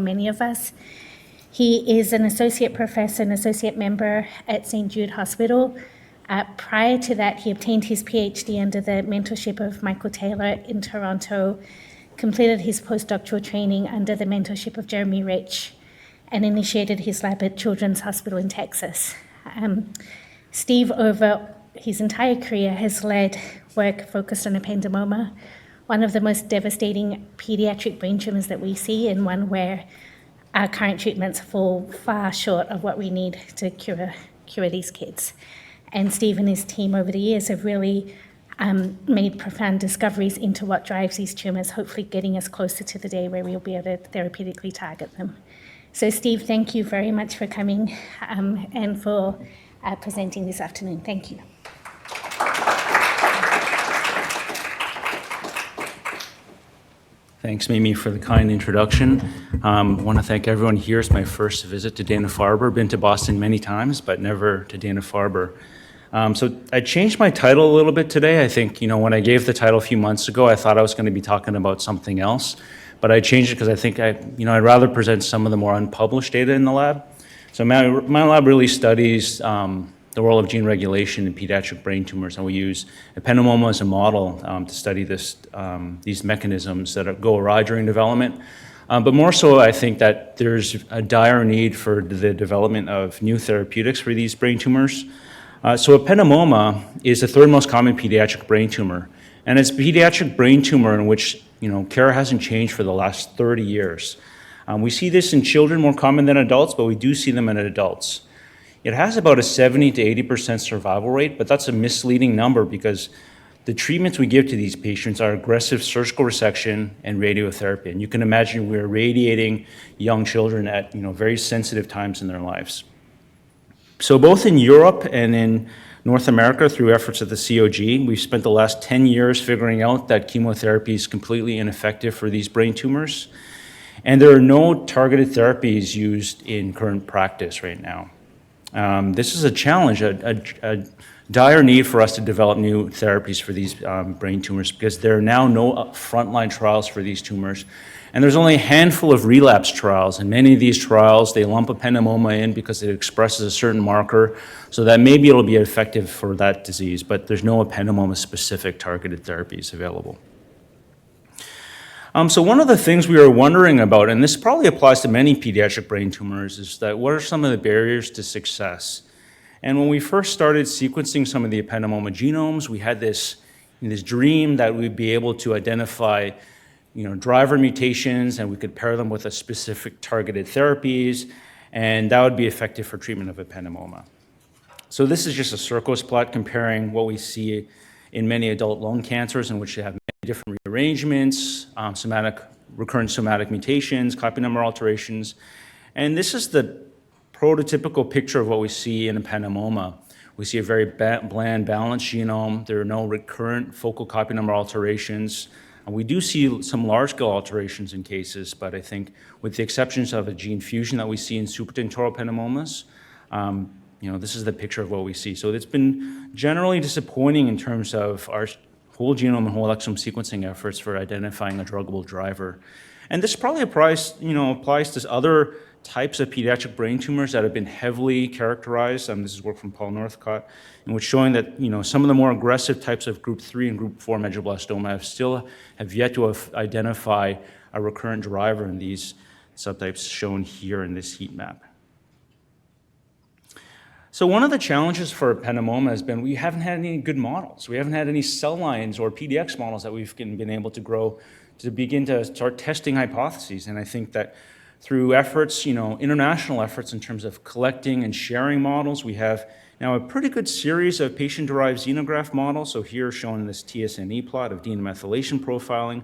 many of us. He is an associate professor and associate member at St. Jude Hospital. Prior to that, he obtained his PhD under the mentorship of Michael Taylor in Toronto, completed his postdoctoral training under the mentorship of Jeremy Rich, and initiated his lab at Children's Hospital in Texas. Steve, over his entire career, has led work focused on ependymoma, one of the most devastating pediatric brain tumors that we see, and one where our current treatments fall far short of what we need to cure these kids. And Steve and his team over the years have really made profound discoveries into what drives these tumors, hopefully getting us closer to the day where we'll be able to therapeutically target them. So Steve, thank you very much for coming and for presenting this afternoon. Thank you. Thanks, Mimi, for the kind introduction. I want to thank everyone here. It's my first visit to Dana-Farber. Been to Boston many times, but never to Dana-Farber. So I changed my title a little bit today. I think, when I gave the title a few months ago, I thought I was going to be talking about something else, but I changed it because I think I'd rather present some of the more unpublished data in the lab. So my lab really studies the role of gene regulation in pediatric brain tumors, and we use ependymoma as a model to study these mechanisms that go awry during development. But more so, I think that there's a dire need for the development of new therapeutics for these brain tumors. So ependymoma is the third most common pediatric brain tumor, and it's a pediatric brain tumor in which care hasn't changed for the last 30 years. We see this in children more common than adults, but we do see them in adults. It has about a 70 to 80% survival rate, but that's a misleading number because the treatments we give to these patients are aggressive surgical resection and radiotherapy. And you can imagine we're radiating young children at very sensitive times in their lives. So both in Europe and in North America, through efforts of the COG, we've spent the last 10 years figuring out that chemotherapy is completely ineffective for these brain tumors. And there are no targeted therapies used in current practice right now. This is a challenge, a dire need for us to develop new therapies for these brain tumors because there are now no frontline trials for these tumors. And there's only a handful of relapse trials, and many of these trials, they lump ependymoma in because it expresses a certain marker, so that maybe it'll be effective for that disease, but there's no ependymoma-specific targeted therapies available. So one of the things we were wondering about, and this probably applies to many pediatric brain tumors, is that what are some of the barriers to success? And when we first started sequencing some of the ependymoma genomes, we had this dream that we'd be able to identify driver mutations, and we could pair them with a specific targeted therapies, and that would be effective for treatment of ependymoma. So this is just a circos plot comparing what we see in many adult lung cancers in which they have many different rearrangements, recurrent somatic mutations, copy number alterations. And this is the prototypical picture of what we see in ependymoma. We see a very bland, balanced genome. There are no recurrent focal copy number alterations. We do see some large-scale alterations in cases, but I think with the exceptions of a gene fusion that we see in supratentorial ependymomas, this is the picture of what we see. So it's been generally disappointing in terms of our whole genome and whole exome sequencing efforts for identifying a druggable driver. And this probably applies to other types of pediatric brain tumors that have been heavily characterized. This is work from Paul Northcott, in which showing that some of the more aggressive types of group 3 and group 4 medulloblastoma have yet to identify a recurrent driver in these subtypes shown here in this heat map. So one of the challenges for ependymoma has been we haven't had any good models. We haven't had any cell lines or PDX models that we've been able to grow to begin to start testing hypotheses. And I think that through efforts, international efforts in terms of collecting and sharing models, we have now a pretty good series of patient-derived xenograft models. So here shown in this TSNE plot of denamethylation profiling.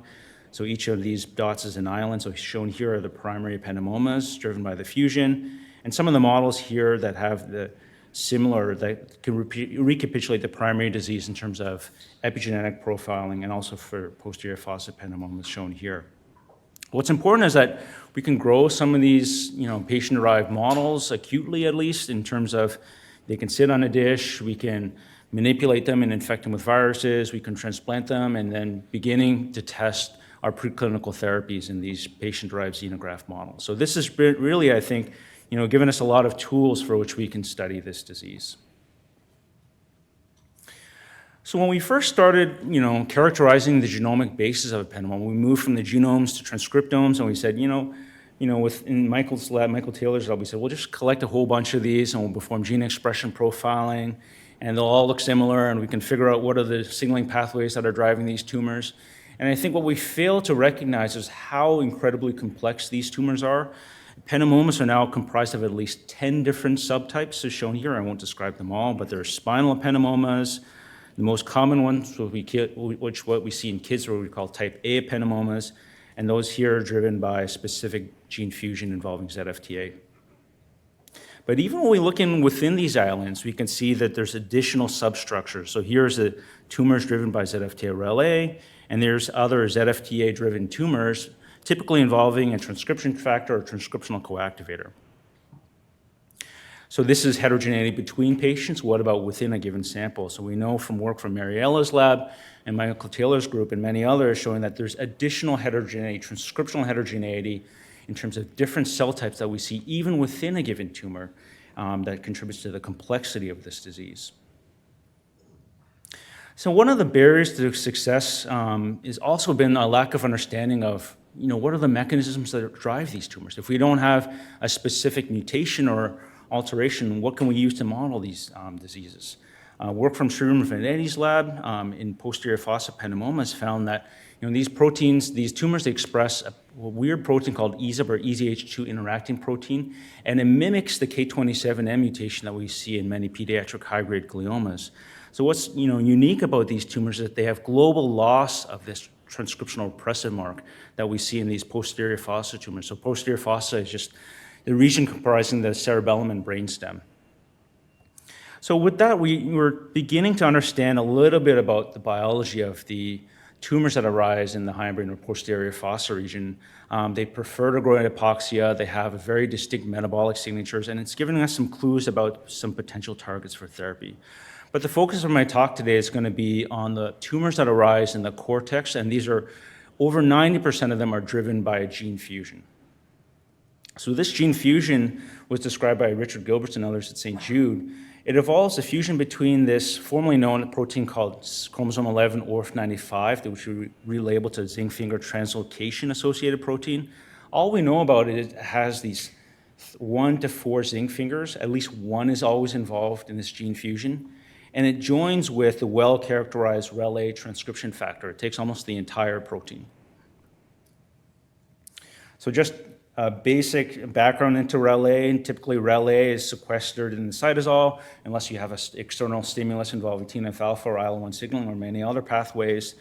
So each of these dots is an island. So shown here are the primary ependymomas driven by the fusion. And some of the models here that have the similar, that can recapitulate the primary disease in terms of epigenetic profiling and also for posterior phosphoependymomas shown here. What's important is that we can grow some of these, patient-derived models acutely, at least, in terms of they can sit on a dish, we can manipulate them and infect them with viruses, we can transplant them, and then beginning to test our preclinical therapies in these patient-derived xenograft models. So this is really, I think, given us a lot of tools for which we can study this disease. So when we first started, characterizing the genomic basis of ependymoma, we moved from the genomes to transcriptomes, and we said, in Michael's lab, Michael Taylor's lab, we said, we'll just collect a whole bunch of these and we'll perform gene expression profiling, and they'll all look similar, and we can figure out what are the signaling pathways that are driving these tumors. And I think what we fail to recognize is how incredibly complex these tumors are. Ependymomas are now comprised of at least 10 different subtypes, as shown here. I won't describe them all, but there are spinal ependymomas. The most common ones, what we see in kids, are what we call type A ependymomas, and those here are driven by a specific gene fusion involving ZFTA. But even when we look within these islands, we can see that there's additional substructures. So here's the tumors driven by ZFTA-RELA, and there's other ZFTA-driven tumors, typically involving a transcription factor or transcriptional coactivator. So this is heterogeneity between patients. What about within a given sample? So we know from work from Mariella's lab and Michael Taylor's group and many others showing that there's additional heterogeneity, transcriptional heterogeneity, in terms of different cell types that we see even within a given tumor that contributes to the complexity of this disease. So one of the barriers to success has also been a lack of understanding of, what are the mechanisms that drive these tumors? If we don't have a specific mutation or alteration, what can we use to model these diseases? Work from Sriram Venedi's lab in posterior fossa ependymomas found that these proteins, these tumors, they express a weird protein called EZAP or EZH2 interacting protein, and it mimics the K27M mutation that we see in many pediatric high-grade gliomas. So what's unique about these tumors is that they have global loss of this transcriptional repressive mark that we see in these posterior fossa tumors. So posterior fossa is just the region comprising the cerebellum and brainstem. So with that, we were beginning to understand a little bit about the biology of the tumors that arise in the hindbrain or posterior fossa region. They prefer to grow in hypoxia. They have very distinct metabolic signatures, and it's giving us some clues about some potential targets for therapy. But the focus of my talk today is going to be on the tumors that arise in the cortex, and these are over 90% of them are driven by a gene fusion. So this gene fusion was described by Richard Gilberts and others at St. Jude. It involves a fusion between this formerly known protein called chromosome 11 ORF95, which we relabeled to zinc finger translocation associated protein. All we know about it is it has these 1 to 4 zinc fingers. At least one is always involved in this gene fusion. And it joins with the well-characterized RELA transcription factor. It takes almost the entire protein. So just a basic background into RELA. Typically, RELA is sequestered in the cytosol unless you have an external stimulus involving TNF-alpha or IL-1 signaling or many other pathways.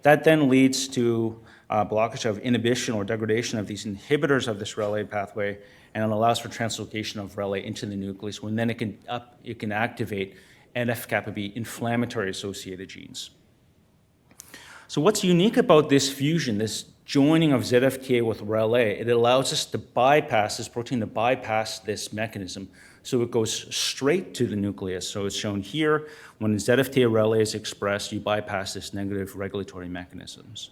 That then leads to blockage of inhibition or degradation of these inhibitors of this RELA pathway, and it allows for translocation of RELA into the nucleus, when then it can activate NF-kappa B inflammatory associated genes. So what's unique about this fusion, this joining of ZFTA with RELA, it allows us to bypass this protein, to bypass this mechanism. So it goes straight to the nucleus. So it's shown here, when ZFTA RELA is expressed, you bypass this negative regulatory mechanisms.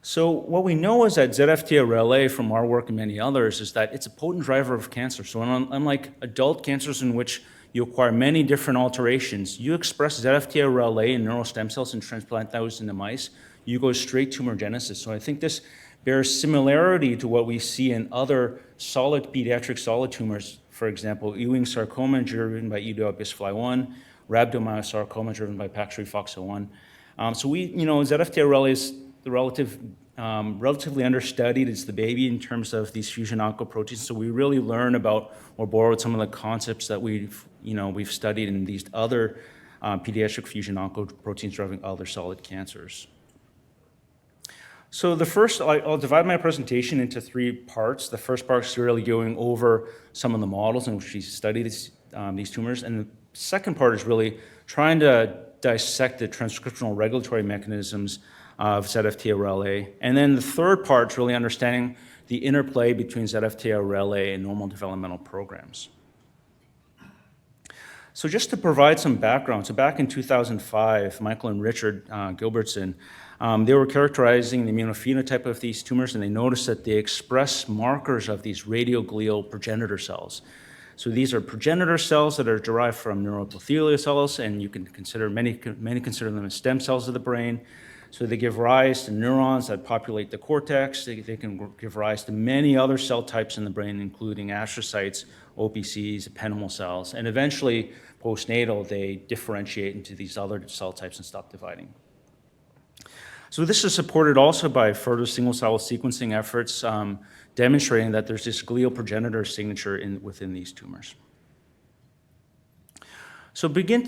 So what we know is that ZFTA RELA from our work and many others is that it's a potent driver of cancer. So unlike adult cancers in which you acquire many different alterations, you express ZFTA RELA in neural stem cells and transplant those into mice, you go straight to tumorigenesis. So I think this bears similarity to what we see in other pediatric solid tumors. For example, Ewing sarcoma driven by EDO-bisfly1, rhabdomyosarcoma driven by PAX3-FOXL1. So ZFTA RELA is the relatively understudied. It's the baby in terms of these fusion oncoproteins. So we really learn about or borrowed some of the concepts that we've studied in these other pediatric fusion oncoproteins driving other solid cancers. So I'll divide my presentation into 3 parts. The first part is really going over some of the models in which we study these tumors. And the second part is really trying to dissect the transcriptional regulatory mechanisms of ZFTA RELA. And then the third part is really understanding the interplay between ZFTA RELA and normal developmental programs. So just to provide some background, so back in 2005, Michael and Richard Gilbertson They were characterizing the immunophenotype of these tumors, and they noticed that they express markers of these radioglial progenitor cells. So these are progenitor cells that are derived from neuroepithelial cells, and you can consider, many consider them as stem cells of the brain. So they give rise to neurons that populate the cortex. They can give rise to many other cell types in the brain, including astrocytes, OPCs, ependymal cells, and eventually, postnatal, they differentiate into these other cell types and stop dividing. So this is supported also by further single-cell sequencing efforts, demonstrating that there's this glial progenitor signature within these tumors. So to begin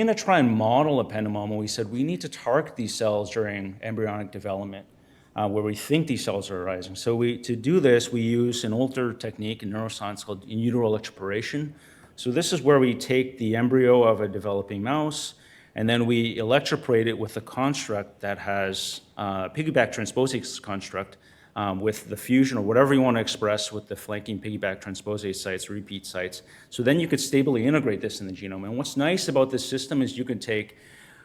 to try and model ependymoma, we said we need to target these cells during embryonic development, where we think these cells are arising. So to do this, we use an older technique in neuroscience called in utero electroporation. So this is where we take the embryo of a developing mouse, and then we electroporate it with a construct that has piggyback transposase construct with the fusion or whatever you want to express with the flanking piggyback transposase sites, repeat sites. So then you could stably integrate this in the genome. And what's nice about this system is you can take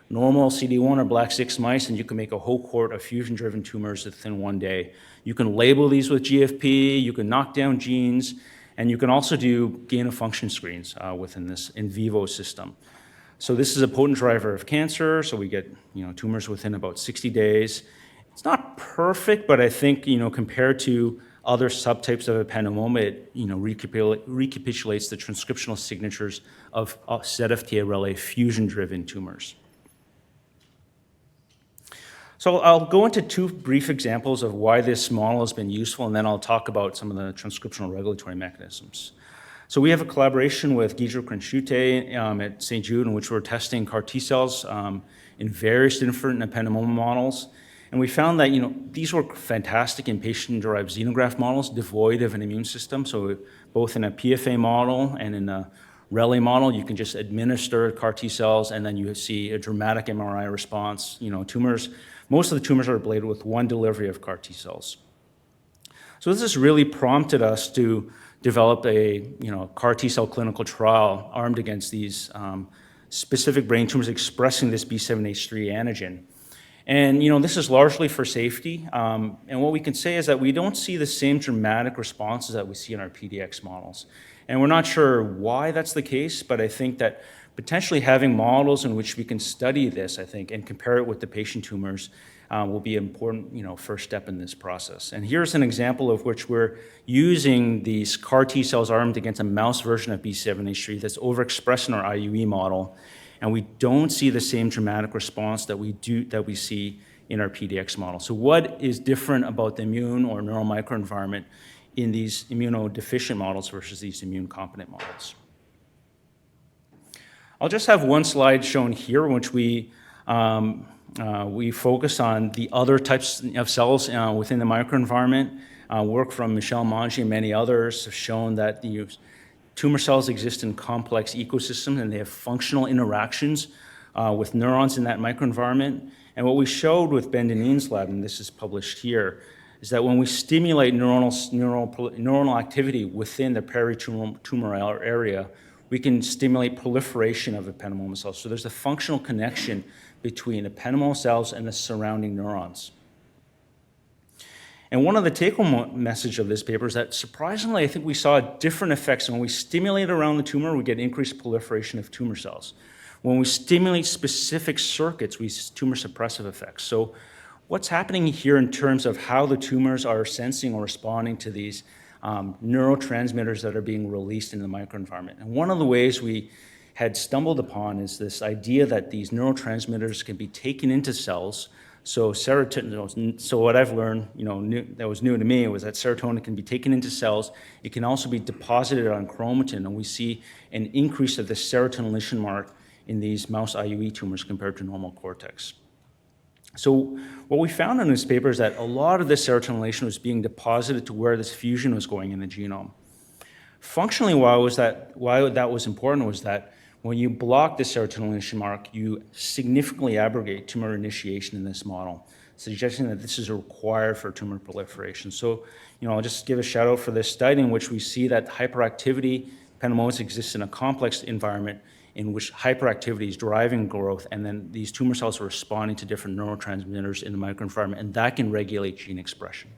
normal CD1 or Black6 mice and you can make a whole cohort of fusion-driven tumors within one day. You can label these with GFP, you can knock down genes, and you can also do gain-of-function screens within this in vivo system. So this is a potent driver of cancer, so we get tumors within about 60 days. It's not perfect, but I think compared to other subtypes of ependymoma, it recapitulates the transcriptional signatures of ZFT-RLA fusion-driven tumors. So I'll go into two brief examples of why this model has been useful, and then I'll talk about some of the transcriptional regulatory mechanisms. So we have a collaboration with Guido Cranchute at St. Jude, in which we're testing CAR T cells in various different ependymoma models. And we found that these work fantastic in patient-derived xenograft models devoid of an immune system. So both in a PFA model and in a Relay model, you can just administer CAR T cells, and then you see a dramatic MRI response. Most of the tumors are ablated with one delivery of CAR T cells. So this has really prompted us to develop a CAR T cell clinical trial armed against these specific brain tumors expressing this B7-H3 antigen. And this is largely for safety. And what we can say is that we don't see the same dramatic responses that we see in our PDX models. And we're not sure why that's the case, but I think that potentially having models in which we can study this, and compare it with the patient tumors will be an important, first step in this process. And here's an example of which we're using these CAR T cells armed against a mouse version of B7-H3 that's overexpressed in our IUE model, and we don't see the same dramatic response that we see in our PDX model. So what is different about the immune or neural microenvironment in these immunodeficient models versus these immune competent models? I'll just have one slide shown here in which we focus on the other types of cells within the microenvironment. Work from Michel Mangi and many others have shown that the tumor cells exist in complex ecosystems and they have functional interactions with neurons in that microenvironment. And what we showed with Ben Denin's lab, and this is published here, is that when we stimulate neuronal activity within the peritumoral area, we can stimulate proliferation of ependymoma cells. So there's a functional connection between ependymal cells and the surrounding neurons. And one of the take-home message of this paper is that surprisingly, I think we saw different effects. When we stimulate around the tumor, we get increased proliferation of tumor cells. When we stimulate specific circuits, we see tumor suppressive effects. So what's happening here in terms of how the tumors are sensing or responding to these neurotransmitters that are being released in the microenvironment? And one of the ways we had stumbled upon is this idea that these neurotransmitters can be taken into cells. So serotonin. So what I've learned, that was new to me, was that serotonin can be taken into cells. It can also be deposited on chromatin, and we see an increase of the serotonination mark in these mouse IUE tumors compared to normal cortex. So what we found in this paper is that a lot of this serotonination was being deposited to where this fusion was going in the genome. Functionally, why that was important was that when you block the serotonination mark, you significantly abrogate tumor initiation in this model, suggesting that this is required for tumor proliferation. So, I'll just give a shout out for this study in which we see that hyperactivity ependymomas exists in a complex environment in which hyperactivity is driving growth, and then these tumor cells are responding to different neurotransmitters in the microenvironment, and that can regulate gene expression.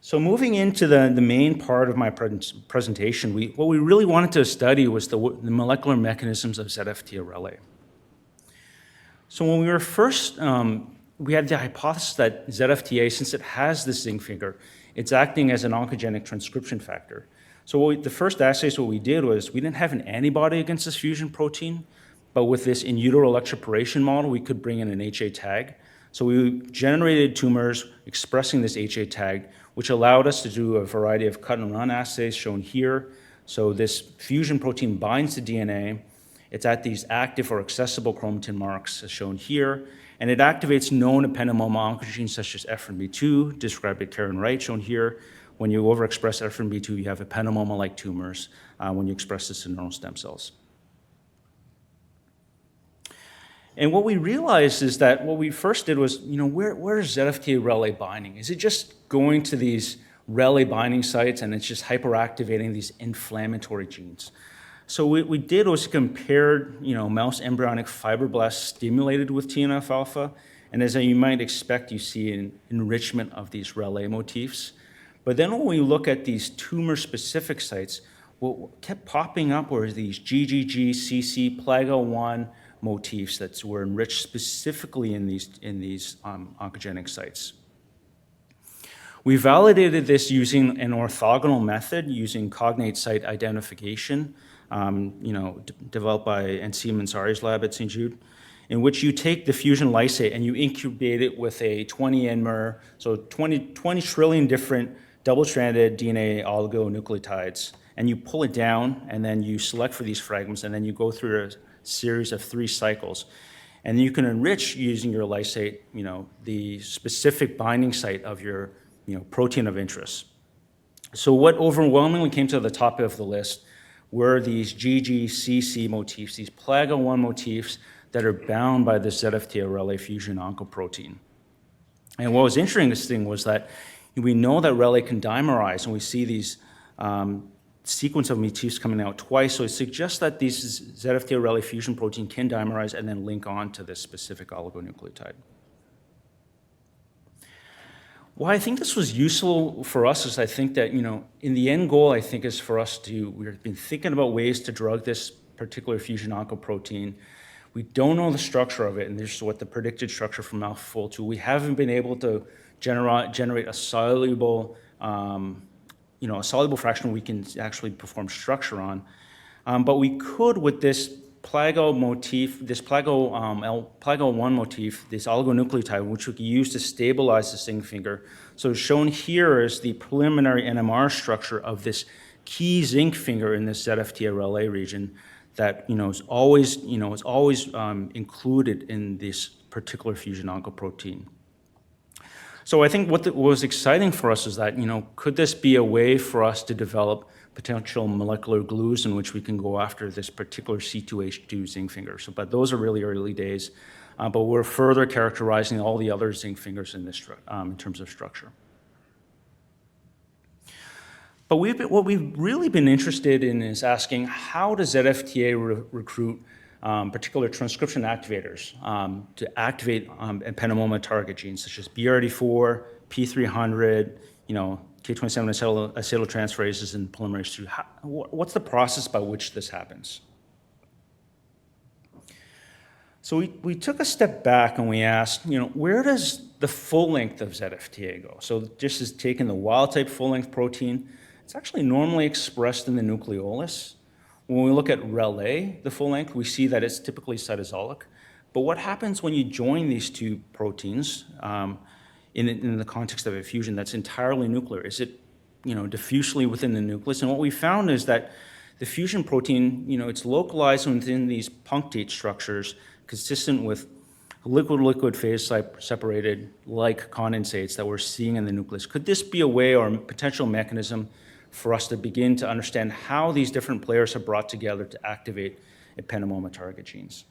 So moving into the main part of my presentation, what we really wanted to study was the molecular mechanisms of ZFT-RLA. So when we were first, we had the hypothesis that ZFTA, since it has this zinc finger, it's acting as an oncogenic transcription factor. So the first assays, what we did was we didn't have an antibody against this fusion protein, but with this in utero electroporation model, we could bring in an HA tag. So we generated tumors expressing this HA tag, which allowed us to do a variety of cut and run assays shown here. So this fusion protein binds to DNA. It's at these active or accessible chromatin marks as shown here, and it activates known ependymoma oncogenes such as FRNB2, described by Karen Wright, shown here. When you overexpress FRNB2, you have ependymoma-like tumors when you express this in neural stem cells. And what we realized is that what we first did was, where is ZFTA-RLA binding? Is it just going to these RLA binding sites and it's just hyperactivating these inflammatory genes? So what we did was compared, mouse embryonic fibroblasts stimulated with TNF-alpha, and as you might expect, you see an enrichment of these RLA motifs. But then when we look at these tumor-specific sites, what kept popping up were these GGG, CC, PLAGO1 motifs that were enriched specifically in these oncogenic sites. We validated this using an orthogonal method, using cognate site identification, developed by NC Mansari's lab at St. Jude, in which you take the fusion lysate and you incubate it with a 20 nmer, so 20 trillion different double-stranded DNA oligonucleotides, and you pull it down, and then you select for these fragments, and then you go through a series of 3 cycles. And you can enrich using your lysate, the specific binding site of your protein of interest. So what overwhelmingly came to the top of the list were these GGCC motifs, these PLAGO1 motifs that are bound by the ZFTA-RLA fusion oncoprotein. And what was interesting was that we know that RLA can dimerize, and we see these sequence of motifs coming out twice, so it suggests that these ZFTA-RLA fusion protein can dimerize and then link on to this specific oligonucleotide. Why I think this was useful for us is I think that, in the end goal, I think is for us we've been thinking about ways to drug this particular fusion oncoprotein. We don't know the structure of it, and this is what the predicted structure from AlphaFold2. We haven't been able to generate a soluble, a soluble fraction we can actually perform structure on. But we could with this PLAGO motif, this PLAGO1 motif, this oligonucleotide, which we can use to stabilize the zinc finger. So shown here is the preliminary NMR structure of this key zinc finger in this ZFTA-RLA region that is always included in this particular fusion oncoprotein. So I think what was exciting for us is that, could this be a way for us to develop potential molecular glues in which we can go after this particular C2H2 zinc finger. But those are really early days, but we're further characterizing all the other zinc fingers in this in terms of structure. But what we've really been interested in is asking, how does ZFTA recruit particular transcription activators to activate ependymoma target genes such as BRD4, P300, K27 acetyltransferases, and polymerase II. What's the process by which this happens? So we took a step back and we asked, where does the full length of ZFTA go? So this is taking the wild-type full-length protein. It's actually normally expressed in the nucleolus. When we look at RLA, the full length, we see that it's typically cytosolic. But what happens when you join these two proteins in the context of a fusion that's entirely nuclear? Is it diffusely within the nucleus? And what we found is that the fusion protein, it's localized within these punctate structures consistent with liquid-liquid phase separated like condensates that we're seeing in the nucleus. Could this be a way or a potential mechanism for us to begin to understand how these different players are brought together to activate ependymoma target genes?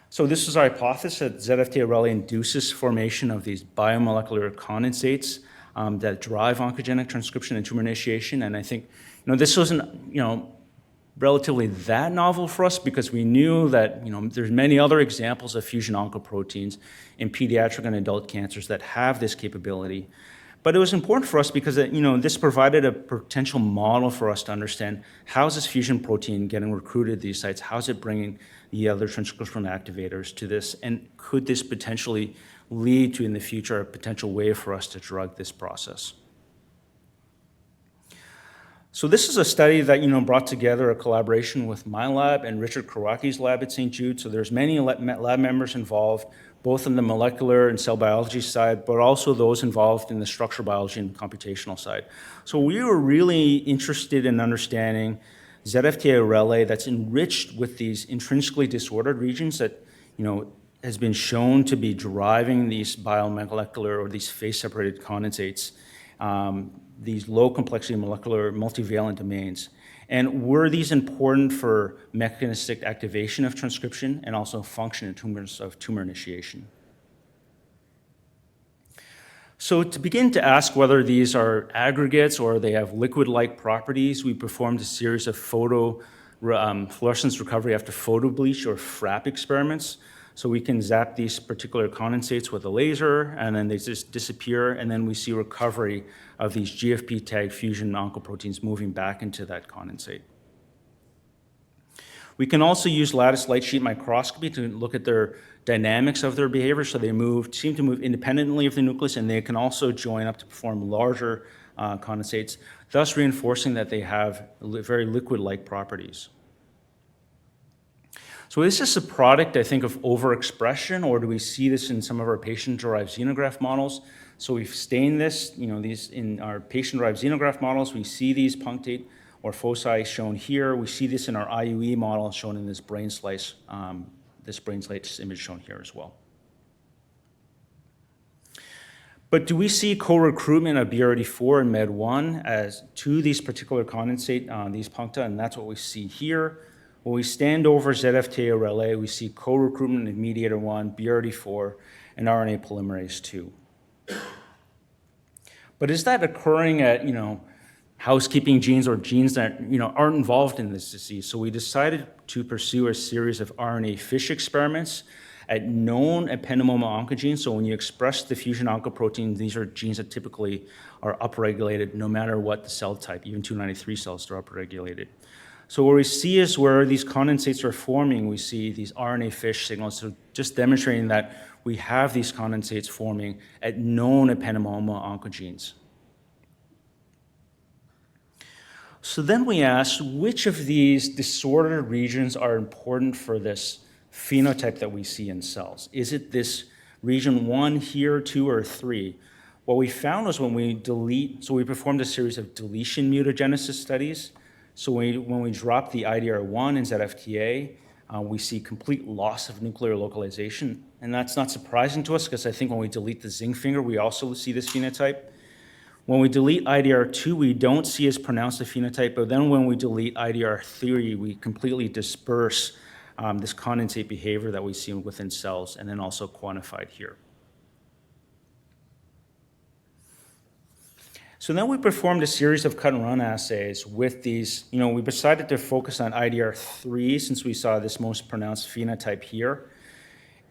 So this is our hypothesis that ZFTA-RLA induces formation of these biomolecular condensates that drive oncogenic transcription and tumor initiation. And I think, this wasn't, relatively that novel for us because we knew that, there's many other examples of fusion oncoproteins in pediatric and adult cancers that have this capability. But it was important for us because, this provided a potential model for us to understand how is this fusion protein getting recruited to these sites? How is it bringing the other transcriptional activators to this? And could this potentially lead to, in the future, a potential way for us to drug this process? So this is a study that, brought together a collaboration with my lab and Richard Karaki's lab at St. Jude. So there's many lab members involved, both in the molecular and cell biology side, but also those involved in the structural biology and computational side. So we were really interested in understanding ZFTA-RLA that's enriched with these intrinsically disordered regions that, has been shown to be driving these biomolecular or these phase-separated condensates, these low complexity molecular multivalent domains. And were these important for mechanistic activation of transcription and also function in tumors of tumor initiation? So to begin to ask whether these are aggregates or they have liquid-like properties, we performed a series of fluorescence recovery after photobleach or FRAP experiments. So we can zap these particular condensates with a laser, and then they just disappear, and then we see recovery of these GFP-tagged fusion oncoproteins moving back into that condensate. We can also use lattice light sheet microscopy to look at their dynamics of their behavior. So they seem to move independently of the nucleus, and they can also join up to form larger condensates, thus reinforcing that they have very liquid-like properties. So is this a product, I think, of overexpression, or do we see this in some of our patient-derived xenograft models? So we've stained this, these in our patient-derived xenograft models, we see these punctate or foci shown here. We see this in our IUE model shown in this brain slice image shown here as well. But do we see co-recruitment of BRD4 and MED1 as to these particular condensate, these puncta, and that's what we see here. When we stand over ZFTA-RLA, we see co-recruitment of mediator 1, BRD4, and RNA polymerase 2. But is that occurring at, housekeeping genes or genes that, aren't involved in this disease? So we decided to pursue a series of RNA fish experiments at known ependymoma oncogenes. So when you express the fusion oncoprotein, these are genes that typically are upregulated no matter what the cell type, even 293 cells are upregulated. So what we see is where these condensates are forming, we see these RNA fish signals, so just demonstrating that we have these condensates forming at known ependymoma oncogenes. So then we asked, which of these disordered regions are important for this phenotype that we see in cells? Is it this region 1 here, 2, or 3? What we found was when we we performed a series of deletion mutagenesis studies. So when we drop the IDR1 in ZFTA, we see complete loss of nuclear localization. And that's not surprising to us because I think when we delete the zinc finger, we also see this phenotype. When we delete IDR2, we don't see as pronounced a phenotype, but then when we delete IDR3, we completely disperse this condensate behavior that we see within cells and then also quantified here. So then we performed a series of cut and run assays with these, we decided to focus on IDR3 since we saw this most pronounced phenotype here.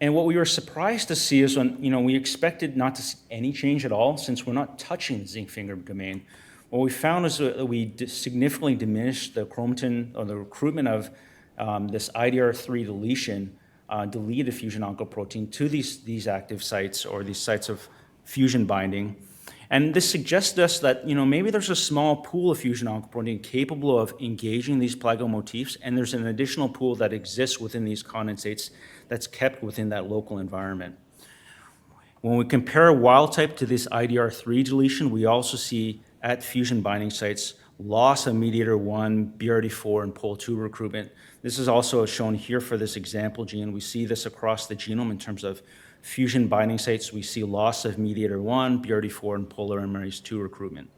And what we were surprised to see is when, we expected not to see any change at all since we're not touching the zinc finger domain. What we found is that we significantly diminished the chromatin or the recruitment of this IDR3 deletion, deleted fusion oncoprotein to these active sites or these sites of fusion binding. And this suggests to us that, maybe there's a small pool of fusion oncoprotein capable of engaging these plagal motifs, and there's an additional pool that exists within these condensates that's kept within that local environment. When we compare wild type to this IDR3 deletion, we also see at fusion binding sites loss of mediator 1, BRD4, and POL2 recruitment. This is also shown here for this example gene. We see this across the genome in terms of fusion binding sites. We see loss of mediator 1, BRD4, and polymerase 2 recruitment.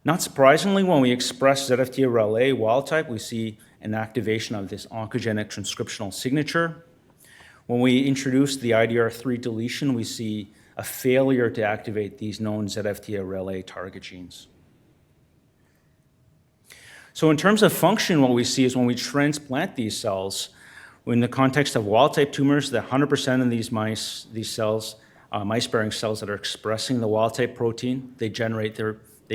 Not surprisingly, when we express ZFTA-RLA wild type, we see an activation of this oncogenic transcriptional signature. When we introduce the IDR3 deletion, we see a failure to activate these known ZFTA-RELA target genes. So in terms of function, what we see is when we transplant these cells, in the context of wild-type tumors, the 100% of these mice, these cells, mice-bearing cells that are expressing the wild-type protein, they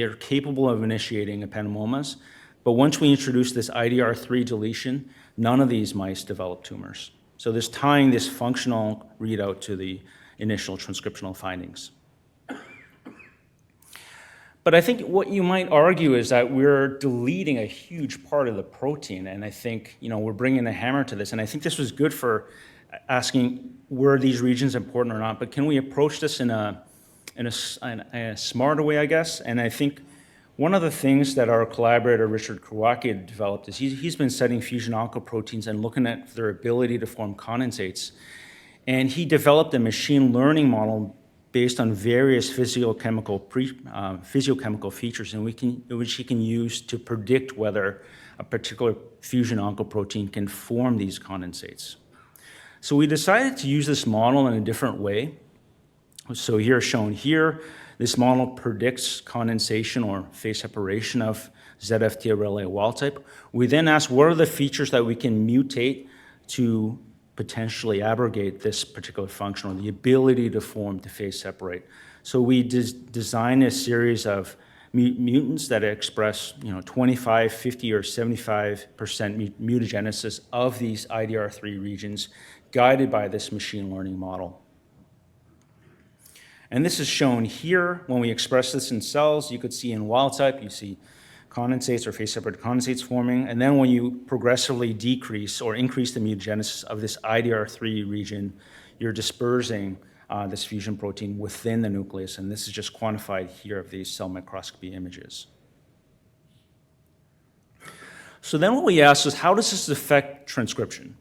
are capable of initiating ependymomas. But once we introduce this IDR3 deletion, none of these mice develop tumors. So this tying this functional readout to the initial transcriptional findings. But I think what you might argue is that we're deleting a huge part of the protein, and I think we're bringing a hammer to this. And I think this was good for asking, were these regions important or not? But can we approach this in a smarter way, I guess? And I think one of the things that our collaborator Richard Kawaki developed is he's been studying fusion oncoproteins and looking at their ability to form condensates. And he developed a machine learning model based on various physiochemical features which he can use to predict whether a particular fusion oncoprotein can form these condensates. So we decided to use this model in a different way. So here shown here, this model predicts condensation or phase separation of ZFTA-RELA wild type. We then asked, what are the features that we can mutate to potentially abrogate this particular function, or the ability to form, to phase separate. So we designed a series of mutants that express 25, 50, or 75% mutagenesis of these IDR3 regions, guided by this machine learning model. And this is shown here. When we express this in cells, you could see in wild type, you see condensates or phase-separated condensates forming. And then when you progressively decrease or increase the mutagenesis of this IDR3 region, you're dispersing this fusion protein within the nucleus. And this is just quantified here of these cell microscopy images. So then what we asked is, how does this affect transcription?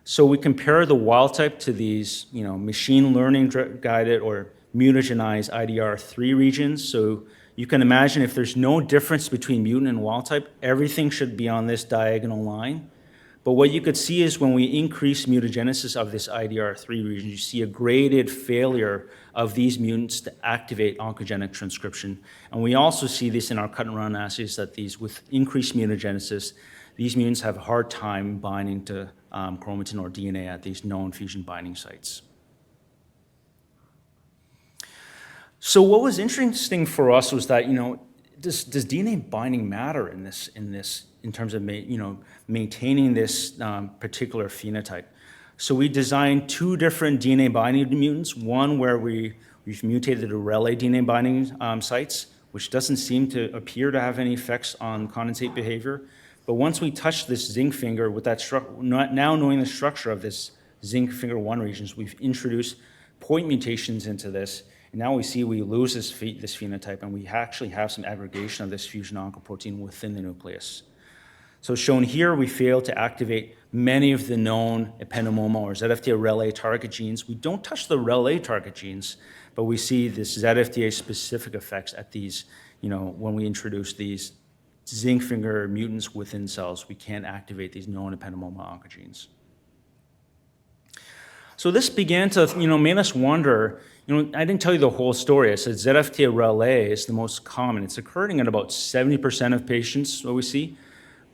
So we compare the wild type to these machine learning guided or mutagenized IDR3 regions. So you can imagine if there's no difference between mutant and wild type, everything should be on this diagonal line. But what you could see is when we increase mutagenesis of this IDR3 region, you see a graded failure of these mutants to activate oncogenic transcription. And we also see this in our cut and run assays, that with increased mutagenesis, these mutants have a hard time binding to chromatin or DNA at these known fusion binding sites. So what was interesting for us was that, does DNA binding matter in terms of maintaining this particular phenotype? So we designed two different DNA binding mutants, one where we've mutated the RELA DNA binding sites, which doesn't seem to appear to have any effects on condensate behavior. But once we touch this zinc finger with that now knowing the structure of this zinc finger 1 regions, we've introduced point mutations into this. And now we see we lose this phenotype, and we actually have some aggregation of this fusion oncoprotein within the nucleus. So shown here, we fail to activate many of the known ependymoma or ZFTA-RELA target genes. We don't touch the RELA target genes, but we see this ZFTA-specific effects at these, when we introduce these zinc finger mutants within cells, we can't activate these known ependymoma oncogenes. So this began to, made us wonder, I didn't tell you the whole story. I said ZFTA-RELA is the most common. It's occurring in about 70% of patients, what we see.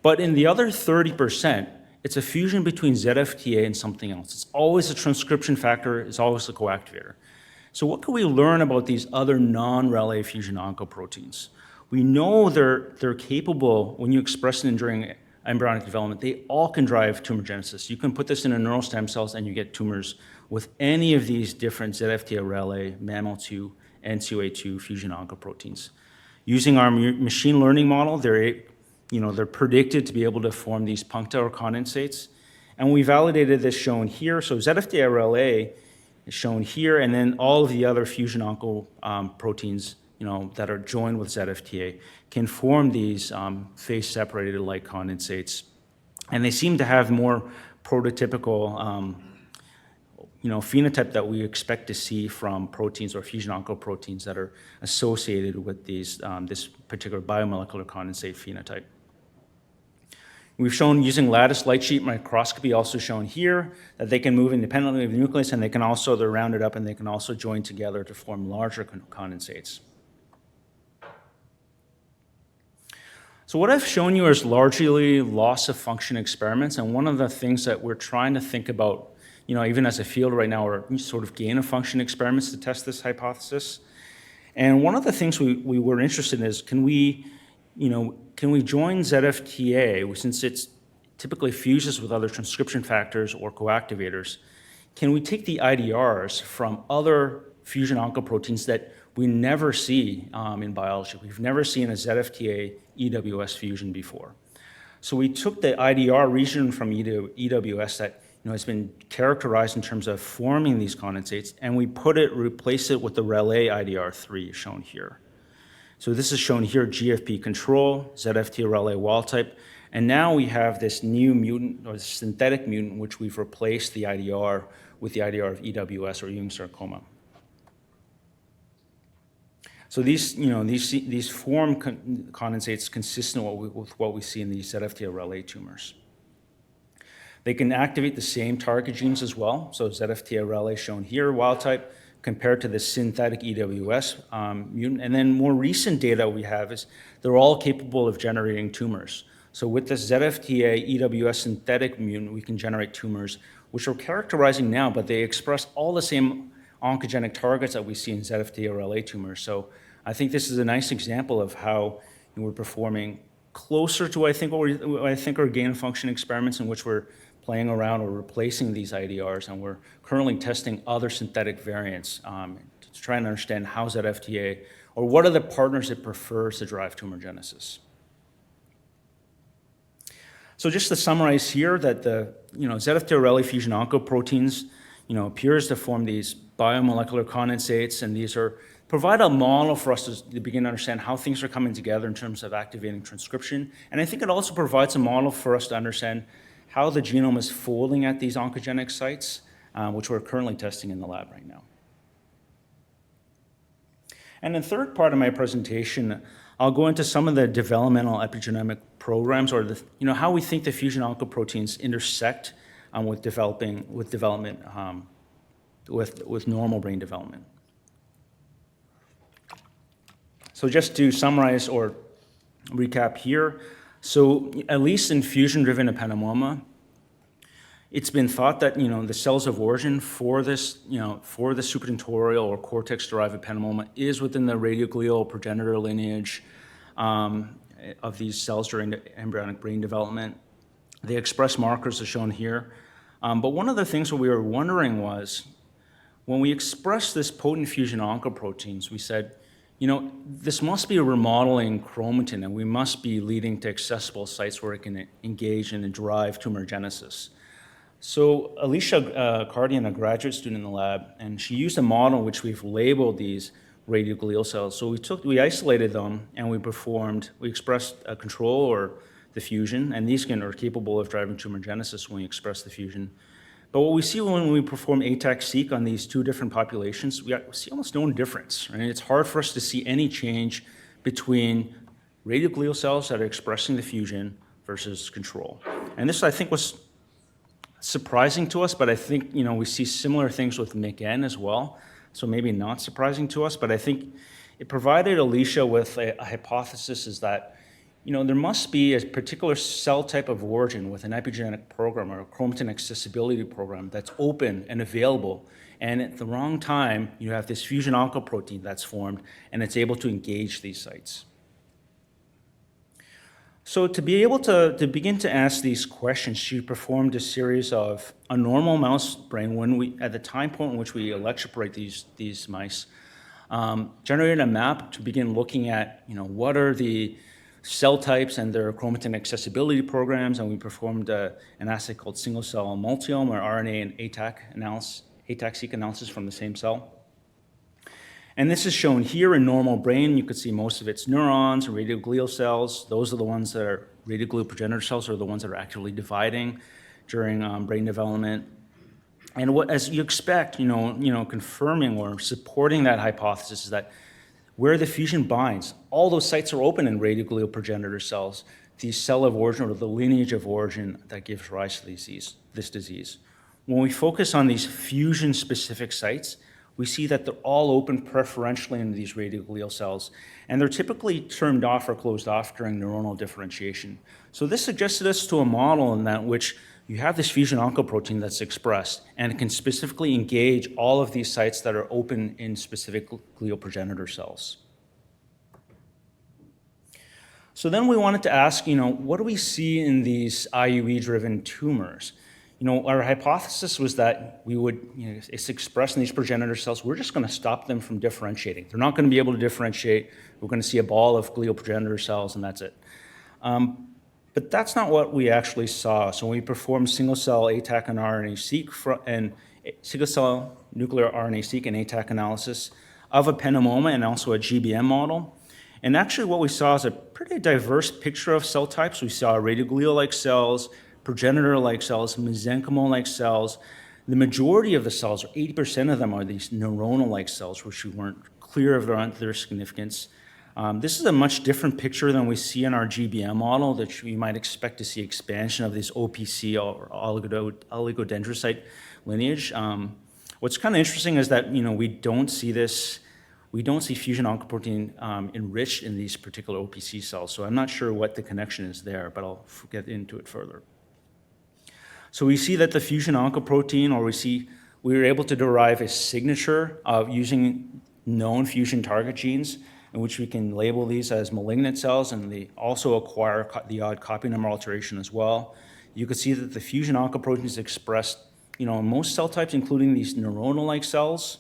But in the other 30%, it's a fusion between ZFTA and something else. It's always a transcription factor. It's always a coactivator. So what can we learn about these other non-RELA fusion oncoproteins? We know they're capable, when you express them during embryonic development, they all can drive tumor genesis. You can put this in a neural stem cells and you get tumors with any of these different ZFTA-RELA, MAML2, N2A2 fusion oncoproteins. Using our machine learning model, they're predicted to be able to form these puncta or condensates. And we validated this shown here. So ZFTA-RELA is shown here, and then all of the other fusion oncoproteins that are joined with ZFTA can form these phase-separated light condensates. And they seem to have more prototypical phenotype that we expect to see from proteins or fusion oncoproteins that are associated with these, this particular biomolecular condensate phenotype. We've shown using lattice light sheet microscopy, also shown here, that they can move independently of the nucleus, and they're rounded up, and they can also join together to form larger condensates. So what I've shown you is largely loss of function experiments, and one of the things that we're trying to think about, even as a field right now, are sort of gain of function experiments to test this hypothesis. And one of the things we were interested in is, can we join ZFTA, since it typically fuses with other transcription factors or coactivators, can we take the IDRs from other fusion oncoproteins that we never see in biology? We've never seen a ZFTA EWS fusion before. So we took the IDR region from EWS that has been characterized in terms of forming these condensates, and we replace it with the Relais IDR3 shown here. So this is shown here, GFP control, ZFTA Relais wild type, and now we have this new mutant, or synthetic mutant, which we've replaced the IDR with the IDR of EWS, or Ewing sarcoma. So these form condensates consistent with what we see in these ZFTA Relais tumors. They can activate the same target genes as well. So ZFTA Relais shown here, wild type, compared to the synthetic EWS mutant. And then more recent data we have is they're all capable of generating tumors. So with the ZFTA EWS synthetic mutant, we can generate tumors, which we're characterizing now, but they express all the same oncogenic targets that we see in ZFTA Relais tumors. So I think this is a nice example of how we're performing closer to, I think are gain of function experiments in which we're playing around or replacing these IDRs, and we're currently testing other synthetic variants to try and understand how ZFTA, or what are the partners it prefers to drive tumorigenesis. So just to summarize here, that the ZFTA Relais fusion oncoproteins appears to form these biomolecular condensates, and these provide a model for us to begin to understand how things are coming together in terms of activating transcription. And I think it also provides a model for us to understand how the genome is folding at these oncogenic sites, which we're currently testing in the lab right now. And the third part of my presentation, I'll go into some of the developmental epigenomic programs, or how we think the fusion oncoproteins intersect with normal brain development. So just to summarize or recap here, so at least in fusion-driven ependymoma, it's been thought that the cells of origin for this for the supratentorial or cortex-derived ependymoma is within the radioglial progenitor lineage of these cells during the embryonic brain development. They express markers as shown here, but one of the things that we were wondering was, when we express this potent fusion oncoproteins, we said, this must be remodeling chromatin, and we must be leading to accessible sites where it can engage and drive tumorigenesis. So Alicia Cardian, a graduate student in the lab, and she used a model in which we've labeled these radioglial cells. So we isolated them, and we expressed a control, or the fusion, and these are capable of driving tumorigenesis when we express the fusion. But what we see when we perform ATAC-seq on these two different populations, we see almost no difference. Right? It's hard for us to see any change between radioglial cells that are expressing the fusion versus control. And this, I think, was surprising to us, but I think we see similar things with MICN as well, so maybe not surprising to us, but I think it provided Alicia with a hypothesis is that there must be a particular cell type of origin with an epigenetic program or a chromatin accessibility program that's open and available, and at the wrong time, you have this fusion oncoprotein that's formed, and it's able to engage these sites. So to be able to begin to ask these questions, she performed a series of a normal mouse brain at the time point in which we electroporate these mice, generated a map to begin looking at what are the cell types and their chromatin accessibility programs, and we performed an assay called single-cell multiome, or RNA and ATAC-seq analysis from the same cell. And this is shown here in normal brain. You could see most of its neurons and radioglial cells. Those are the ones that are radioglial progenitor cells, are the ones that are actively dividing during brain development. And as you expect, confirming or supporting that hypothesis is that where the fusion binds, all those sites are open in radioglial progenitor cells. the cell of origin or the lineage of origin that gives rise to this disease. When we focus on these fusion-specific sites, we see that they're all open preferentially into these radioglial cells, and they're typically turned off or closed off during neuronal differentiation. So this suggested us to a model in that which you have this fusion oncoprotein that's expressed, and it can specifically engage all of these sites that are open in specific glial progenitor cells. So then we wanted to ask, what do we see in these IUE-driven tumors? Our hypothesis was that it's expressed in these progenitor cells. We're just going to stop them from differentiating. They're not going to be able to differentiate. We're going to see a ball of glial progenitor cells, and that's it. But that's not what we actually saw. So when we performed single-cell ATAC and RNA-seq and single-cell nuclear RNA-seq and ATAC analysis of Ependymoma and also a GBM model. And actually what we saw is a pretty diverse picture of cell types. We saw radioglial-like cells, progenitor-like cells, mesenchymal-like cells. The majority of the cells, or 80% of them, are these neuronal-like cells, which we weren't clear of their significance. This is a much different picture than we see in our GBM model, that we might expect to see expansion of this OPC or oligodendrocyte lineage. What's kind of interesting is that we don't see fusion oncoprotein enriched in these particular OPC cells. So I'm not sure what the connection is there, but I'll get into it further. So we see that the fusion oncoprotein, we were able to derive a signature of using known fusion target genes, in which we can label these as malignant cells, and they also acquire the odd copy number alteration as well. You can see that the fusion oncoprotein is expressed in most cell types, including these neuronal-like cells.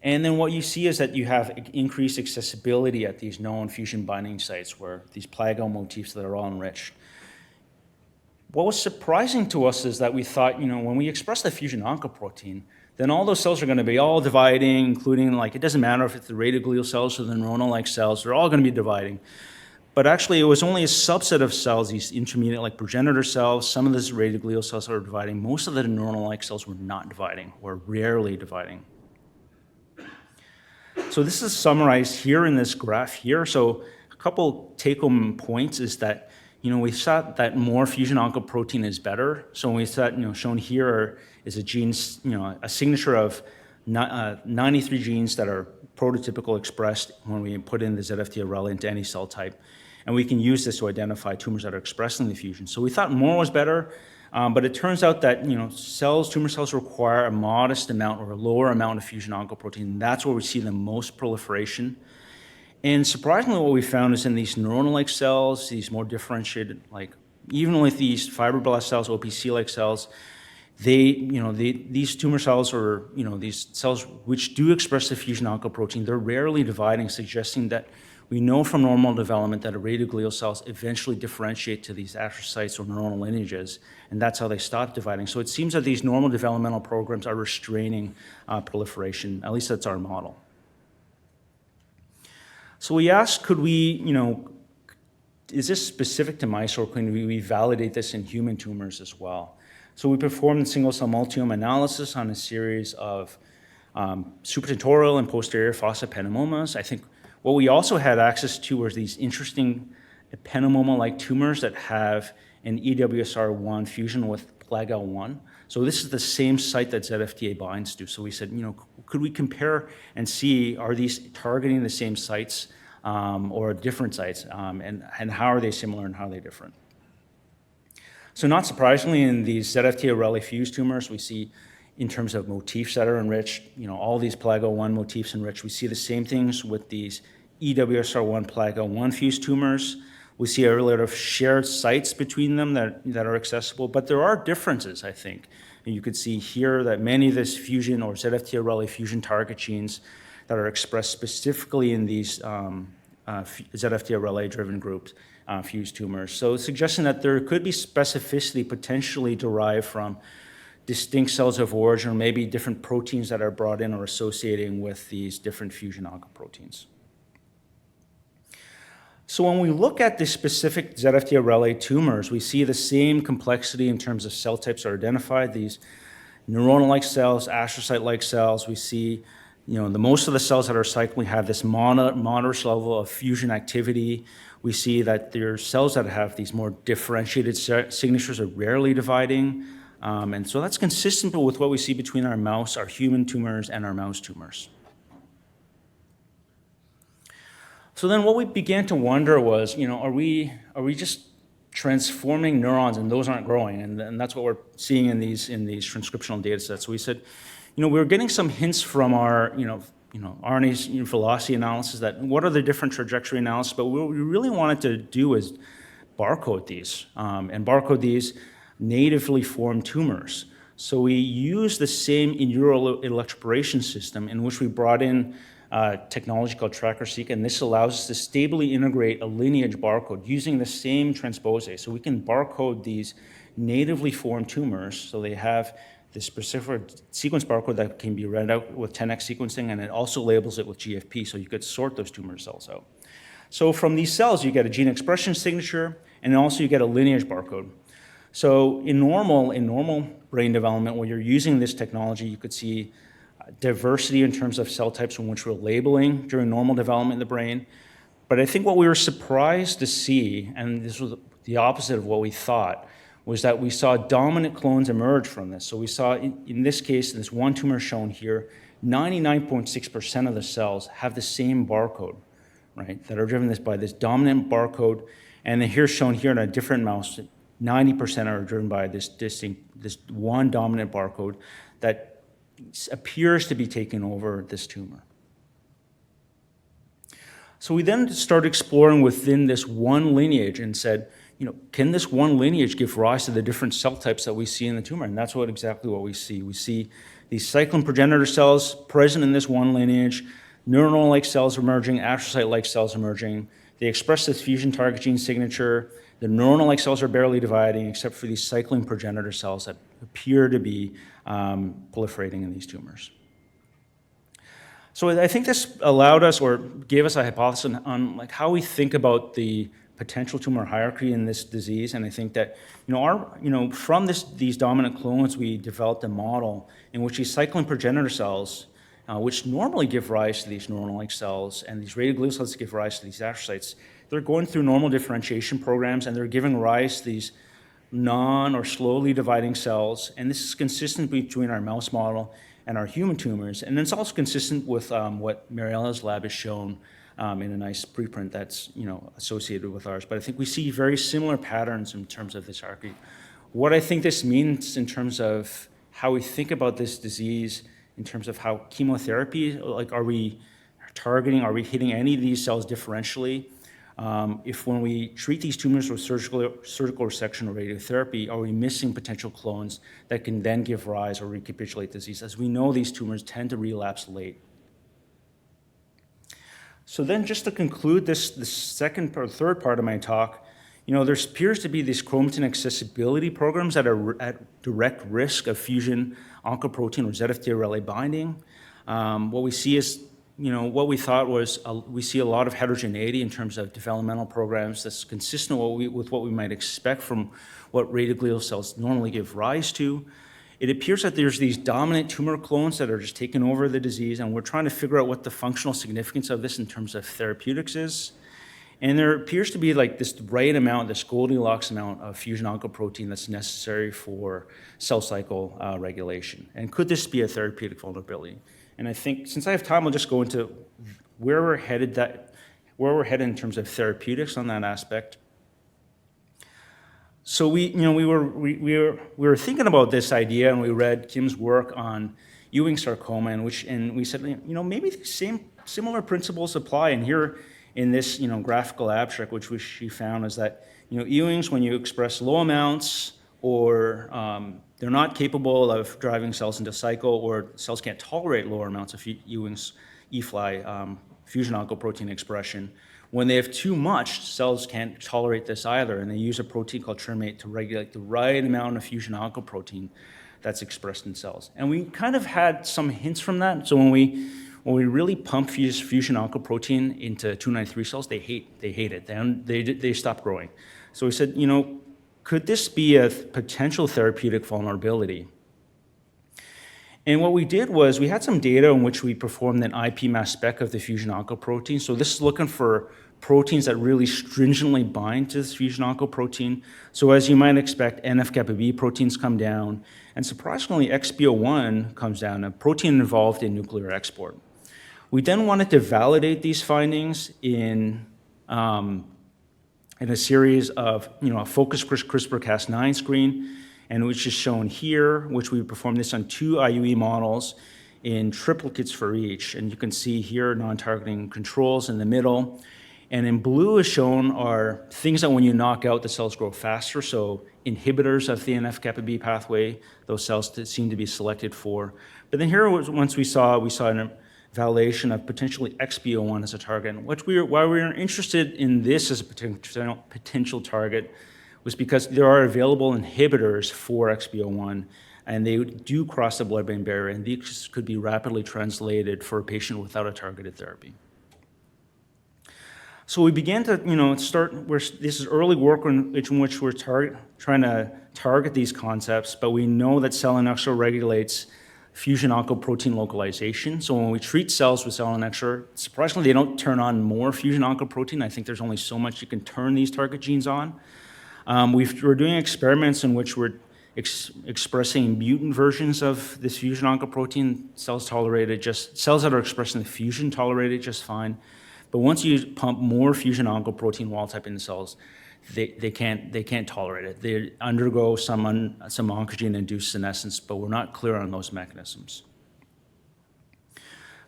And then what you see is that you have increased accessibility at these known fusion binding sites, where these plagal motifs that are all enriched. What was surprising to us is that we thought, when we express the fusion oncoprotein, then all those cells are going to be all dividing, including, it doesn't matter if it's the radioglial cells or the neuronal-like cells, they're all going to be dividing. But actually, it was only a subset of cells, these intermediate, like progenitor cells, some of these radioglial cells are dividing. Most of the neuronal-like cells were not dividing, or rarely dividing. So this is summarized here in this graph here. So a couple take-home points is that, we thought that more fusion oncoprotein is better. So we thought, shown here is a gene, a signature of 93 genes that are prototypical expressed when we put in the ZFT-RL into any cell type. And we can use this to identify tumors that are expressed in the fusion. So we thought more was better, but it turns out that, tumor cells require a modest amount or a lower amount of fusion oncoprotein. That's where we see the most proliferation. And surprisingly, what we found is in these neuronal-like cells, these more differentiated, even with these fibroblast cells, OPC-like cells, these tumor cells or, these cells which do express the fusion oncoprotein, they're rarely dividing, suggesting that we know from normal development that radioglial cells eventually differentiate to these astrocytes or neuronal lineages, and that's how they stop dividing. So it seems that these normal developmental programs are restraining proliferation. At least that's our model. So we asked, could we, is this specific to mice, or can we validate this in human tumors as well? So we performed single-cell multiome analysis on a series of supratentorial and posterior fossa ependymomas. I think what we also had access to were these interesting ependymoma-like tumors that have an EWSR1 fusion with PLAGL1. So this is the same site that ZFTA binds to. So we said, could we compare and see, are these targeting the same sites or different sites? And how are they similar and how are they different? So not surprisingly, in these ZFTA-RL fused tumors, we see in terms of motifs that are enriched, all these PLAGL1 motifs enriched. We see the same things with these EWSR1 PLAGL1 fused tumors. We see a lot of shared sites between them that are accessible, but there are differences, I think. And you could see here that many of this fusion or ZFT-RL fusion target genes that are expressed specifically in these ZFT-RL-driven groups, fused tumors. So suggesting that there could be specificity potentially derived from distinct cells of origin, or maybe different proteins that are brought in or associating with these different fusion oncoproteins. So when we look at the specific ZFT-RL tumors, we see the same complexity in terms of cell types are identified. These neuronal-like cells, astrocyte-like cells, we see the most of the cells that are cycling have this moderate level of fusion activity. We see that there are cells that have these more differentiated signatures are rarely dividing. And so that's consistent with what we see between our mouse, our human tumors, and our mouse tumors. So then what we began to wonder was, are we just transforming neurons and those aren't growing? And that's what we're seeing in these transcriptional data sets. So we said, we were getting some hints from our, RNA velocity analysis that what are the different trajectory analysis, but what we really wanted to do is barcode these and barcode these natively formed tumors. So we used the same in neural electroporation system in which we brought in technology called TrackerSeq, and this allows us to stably integrate a lineage barcode using the same transposase. So we can barcode these natively formed tumors, so they have this specific sequence barcode that can be read out with 10x sequencing, and it also labels it with GFP, so you could sort those tumor cells out. So from these cells, you get a gene expression signature, and also you get a lineage barcode. So in normal brain development, where you're using this technology, you could see diversity in terms of cell types from which we're labeling during normal development in the brain. But I think what we were surprised to see, and this was the opposite of what we thought, was that we saw dominant clones emerge from this. So we saw, in this case, this one tumor shown here, 99.6% of the cells have the same barcode, right, that are driven by this dominant barcode. And then here shown here in a different mouse, 90% are driven by this one dominant barcode that appears to be taking over this tumor. So we then started exploring within this one lineage and said, can this one lineage give rise to the different cell types that we see in the tumor? And that's exactly what we see. We see these cyclin progenitor cells present in this one lineage, neuronal-like cells emerging, astrocyte-like cells emerging. They express this fusion target gene signature. The neuronal-like cells are barely dividing except for these cyclin progenitor cells that appear to be proliferating in these tumors. So I think this allowed us or gave us a hypothesis on how we think about the potential tumor hierarchy in this disease. And I think that, from these dominant clones, we developed a model in which these cyclin progenitor cells, which normally give rise to these neuronal-like cells, and these radioglial cells give rise to these astrocytes, they're going through normal differentiation programs, and they're giving rise to these non or slowly dividing cells. And this is consistent between our mouse model and our human tumors. And it's also consistent with what Mariella's lab has shown in a nice preprint that's associated with ours. But I think we see very similar patterns in terms of this hierarchy. What I think this means in terms of how we think about this disease, in terms of how chemotherapy, are we hitting any of these cells differentially? If when we treat these tumors with surgical resection or radiotherapy, are we missing potential clones that can then give rise or recapitulate disease? As we know, these tumors tend to relapse late. So then just to conclude this second or third part of my talk, there appears to be these chromatin accessibility programs that are at direct risk of fusion oncoprotein or ZFT-RLA binding. What we see is, what we thought was we see a lot of heterogeneity in terms of developmental programs that's consistent with what we might expect from what radioglial cells normally give rise to. It appears that there's these dominant tumor clones that are just taking over the disease, and we're trying to figure out what the functional significance of this in terms of therapeutics is. And there appears to be this right amount, this Goldilocks amount of fusion oncoprotein that's necessary for cell cycle regulation. And could this be a therapeutic vulnerability? And I think since I have time, I'll just go into where we're headed in terms of therapeutics on that aspect. So we were thinking about this idea, and we read Kim's work on Ewing sarcoma, and we said, maybe the similar principles apply. And here in this graphical abstract, which she found, is that Ewing's, when you express low amounts or they're not capable of driving cells into cycle, or cells can't tolerate lower amounts of Ewing's E-fly fusion oncoprotein expression. When they have too much, cells can't tolerate this either, and they use a protein called trimate to regulate the right amount of fusion oncoprotein that's expressed in cells. And we kind of had some hints from that. So when we really pump fusion oncoprotein into 293 cells, they hate it. They stop growing. So we said, could this be a potential therapeutic vulnerability? And what we did was we had some data in which we performed an IP mass spec of the fusion oncoprotein. So this is looking for proteins that really stringently bind to this fusion oncoprotein. So as you might expect, NF-kappa B proteins come down, and surprisingly, XPO1 comes down, a protein involved in nuclear export. We then wanted to validate these findings in a series of, a focused CRISPR-Cas9 screen, and which is shown here, which we performed this on 2 IUE models in triplicates for each. And you can see here non-targeting controls in the middle. And in blue is shown are things that when you knock out, the cells grow faster. So inhibitors of the NF-kappa B pathway, those cells seem to be selected for. But then here, once we saw a validation of potentially XPO1 as a target. And why we were interested in this as a potential target was because there are available inhibitors for XPO1, and they do cross the blood-brain barrier, and these could be rapidly translated for a patient without a targeted therapy. So we began to, this is early work in which we're trying to target these concepts, but we know that selinexor regulates fusion oncoprotein localization. So when we treat cells with selinexor, surprisingly, they don't turn on more fusion oncoprotein. I think there's only so much you can turn these target genes on. We're doing experiments in which we're expressing mutant versions of this fusion oncoprotein. Cells that are expressing the fusion tolerate it just fine. But once you pump more fusion oncoprotein wild type into cells, they can't tolerate it. They undergo some oncogene-induced senescence, but we're not clear on those mechanisms.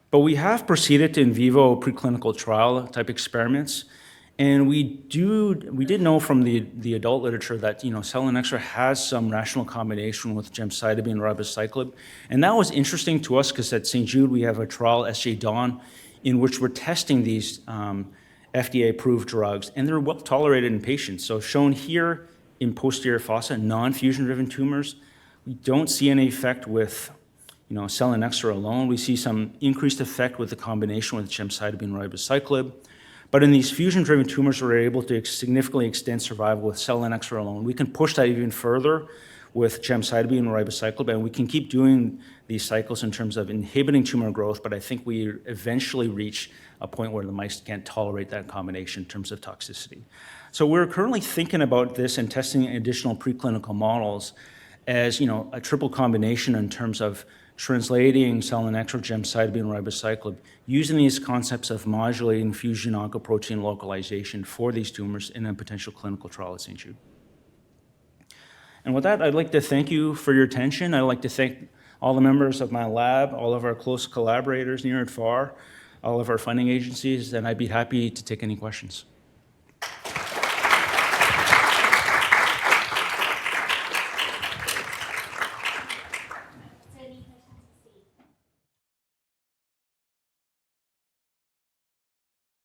But we have proceeded to in vivo preclinical trial type experiments, and we did know from the adult literature that selinexor has some rational combination with gemcitabine and ribociclib, and that was interesting to us because at St. Jude we have a trial, SJ Dawn, in which we're testing these FDA-approved drugs, and they're well tolerated in patients. So shown here in posterior fossa, non-fusion-driven tumors, we don't see any effect with selinexor alone. We see some increased effect with the combination with gemcitabine and ribociclib. But in these fusion-driven tumors, we're able to significantly extend survival with selinexor alone. We can push that even further with gemcitabine and ribociclib, and we can keep doing these cycles in terms of inhibiting tumor growth, but I think we eventually reach a point where the mice can't tolerate that combination in terms of toxicity. So we're currently thinking about this and testing additional preclinical models as a triple combination in terms of translating selinexor, gemcitabine, and ribociclib, using these concepts of modulating fusion oncoprotein localization for these tumors in a potential clinical trial at St. Jude. And with that, I'd like to thank you for your attention. I'd like to thank all the members of my lab, all of our close collaborators near and far, all of our funding agencies, and I'd be happy to take any questions.